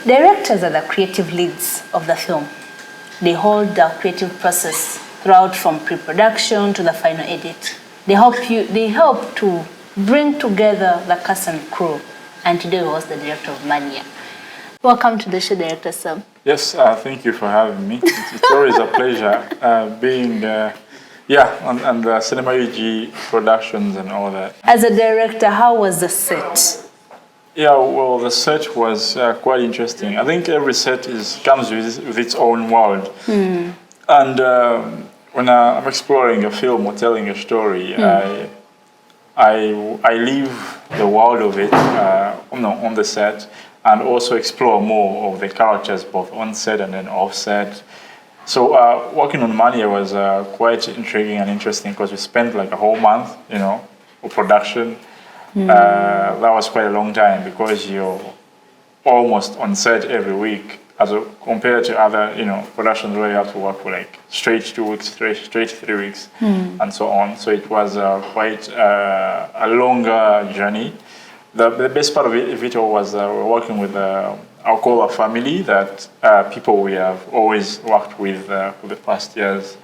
Directors are the creative leads of the film. They hold the creative process throughout from pre-production to the final edit. They help to bring together the cast and crew. And today was the director of Mania. Welcome to the show, Director Sam. Yes, thank you for having me. It's always a pleasure being on the Cinema UG productions and all that. As a director, how was the set? Yeah, well, the set was quite interesting. I think every set comes with its own world. And when I'm exploring a film or telling a story, I leave the world of it on the set and also explore more of the characters both on set and then off set. So working on Mania was quite intriguing and interesting because we spent like a whole month, of production. That was quite a long time because you're almost on set every week compared to other, productions where you have to work for like straight 2 weeks, straight 3 weeks, and so on. So it was quite a longer journey. The best part of it all was working with, I'll call a family that people we have always worked with for the past years.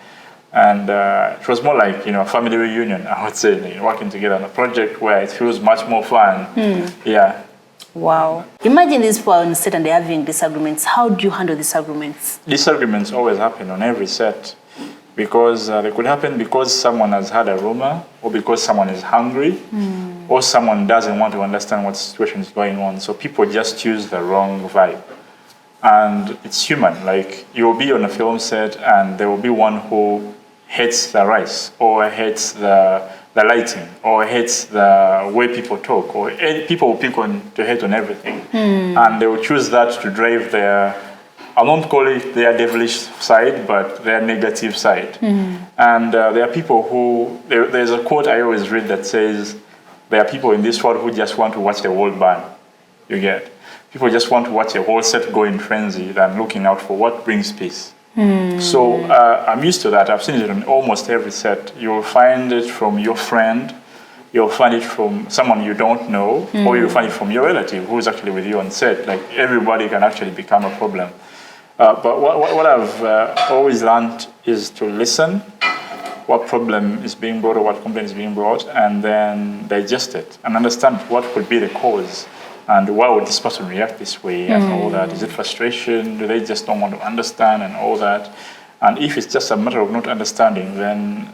And it was more like, a family reunion, I would say, working together on a project where it feels much more fun. Yeah. Wow. Imagine these people on set and they're having disagreements. How do you handle disagreements? Disagreements always happen on every set because they could happen because someone has had a rumor or because someone is hungry or someone doesn't want to understand what situation is going on. So people just choose the wrong vibe. And it's human. Like, you'll be on a film set and there will be one who hates the rice or hates the lighting or hates the way people talk or people will pick on to hate on everything. And they will choose that to drive their, I won't call it their devilish side, but their negative side. And there are people who, there's a quote I always read that says, there are people in this world who just want to watch the world burn. You get? People just want to watch a whole set go in frenzy than looking out for what brings peace. So I'm used to that. I've seen it on almost every set. You'll find it from your friend, you'll find it from someone you don't know, or you'll find it from your relative who's actually with you on set. Like, everybody can actually become a problem. But what I've always learned is to listen, what problem is being brought or what complaint is being brought, and then digest it and understand what could be the cause. And why would this person react this way and all that? Is it frustration? Do they just don't want to understand and all that? And if it's just a matter of not understanding, then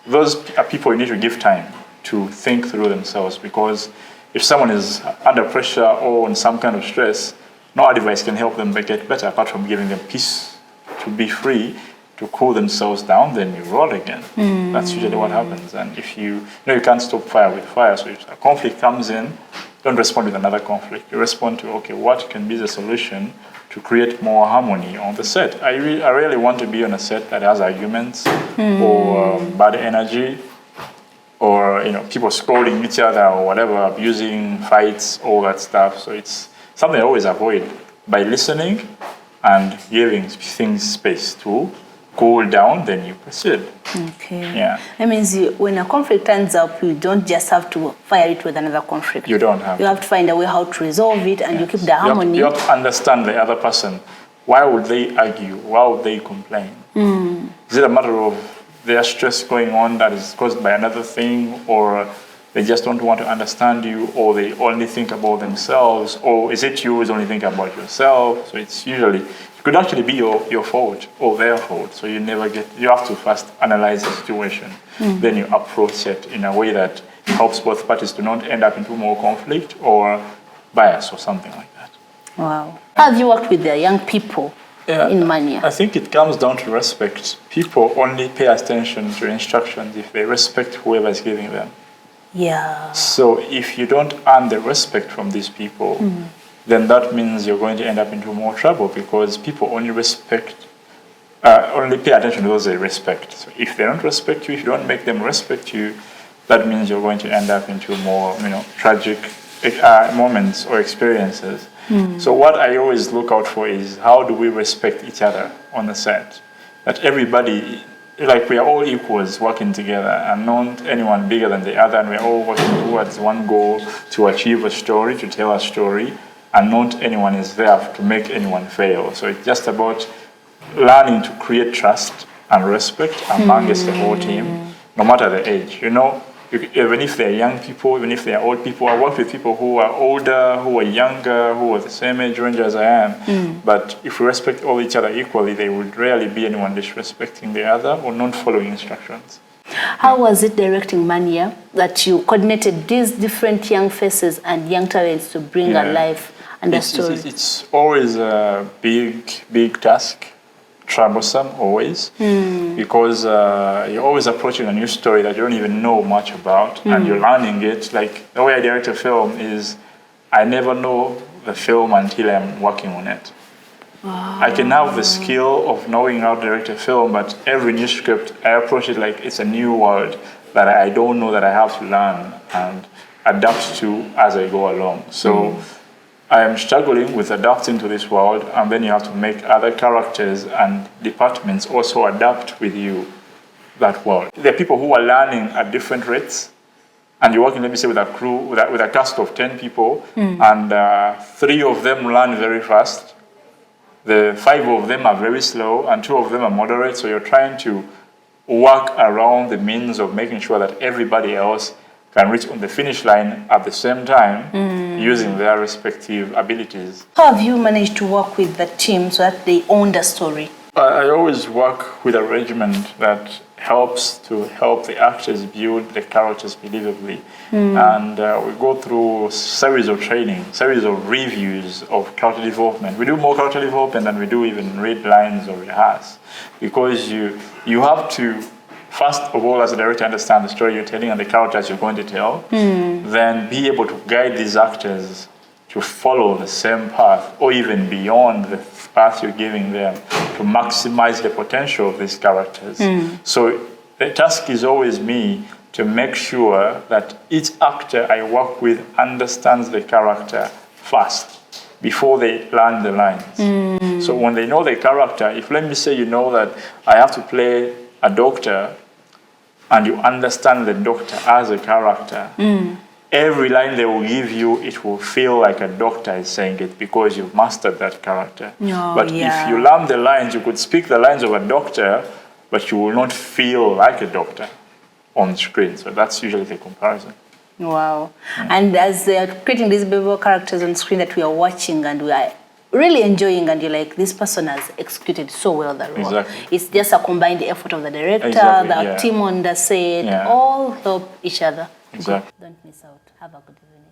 those are people you need to give time to think through themselves. Because if someone is under pressure or in some kind of stress, no advice can help them get better apart from giving them peace to be free, to cool themselves down, then you roll again. That's usually what happens. And if you can't stop fire with fire. So if a conflict comes in, don't respond with another conflict. You respond to, okay, what can be the solution to create more harmony on the set? I really want to be on a set that has arguments or bad energy or people scolding each other or whatever, abusing, fights, all that stuff. So it's something I always avoid by listening and giving things space to cool down, then you proceed. Okay. Yeah. That means when a conflict turns up, you don't just have to fire it with another conflict. You don't have. You have to find a way how to resolve it, and you keep the harmony. You have to understand the other person. Why would they argue? Why would they complain? Is it a matter of their stress going on that is caused by another thing, or they just don't want to understand you, or they only think about themselves, or is it you who's only thinking about yourself? So it's usually, it could actually be your fault or their fault. So you have to first analyze the situation. Then you approach it in a way that helps both parties to not end up into more conflict or bias or something like that. Wow. How have you worked with the young people in Mania? I think it comes down to respect. People only pay attention to instructions if they respect whoever is giving them. Yeah. So if you don't earn the respect from these people, then that means you're going to end up into more trouble because people only pay attention to those they respect. So if they don't respect you, if you don't make them respect you, that means you're going to end up into more, tragic moments or experiences. So what I always look out for is how do we respect each other on the set? That everybody, like we are all equals working together and not anyone bigger than the other, and we're all working towards one goal to achieve a story, to tell a story. and not anyone is there to make anyone fail. So it's just about learning to create trust and respect amongst the whole team, no matter the age. You know, even if they're young people, even if they're old people, I work with people who are older, who are younger, who are the same age range as I am. But if we respect all each other equally, there would rarely be anyone disrespecting the other or not following instructions. How was it directing Mania that you coordinated these different young faces and young talents to bring alive and the story? It's always a big task, troublesome always, because you're always approaching a new story that you don't even know much about, and you're learning it. Like the way I direct a film is, I never know the film until I'm working on it. I can have the skill of knowing how to direct a film, but every new script, I approach it like it's a new world that I don't know, that I have to learn and adapt to as I go along. So I am struggling with adapting to this world, and then you have to make other characters and departments also adapt with you that world. There are people who are learning at different rates, and you're working, let me say, with a crew, with a cast of 10 people, and 3 of them learn very fast. The 5 of them are very slow, and 2 of them are moderate. So you're trying to work around the means of making sure that everybody else can reach on the finish line at the same time, using their respective abilities. How have you managed to work with the team so that they own the story? I always work with a regimen that helps the actors build the characters believably. And we go through series of training, series of reviews of character development. We do more character development than we do even read lines or rehearse, because you have to, first of all, as a director, understand the story you're telling and the characters you're going to tell, then be able to guide these actors to follow the same path or even beyond the path you're giving them to maximize the potential of these characters. So the task is always me to make sure that each actor I work with understands the character first before they learn the lines. So when they know the character, if let me say you know that I have to play a doctor and you understand the doctor as a character, every line they will give you, it will feel like a doctor is saying it because you've mastered that character. But if you learn the lines, you could speak the lines of a doctor, but you will not feel like a doctor on screen. So that's usually the comparison. Wow. And as they're creating these believable characters on screen that we are watching and we are really enjoying, and you're like, this person has executed so well the role. Exactly. It's just a combined effort of the director, the team on the set, all help each other. Exactly. Don't miss out. Have a good evening.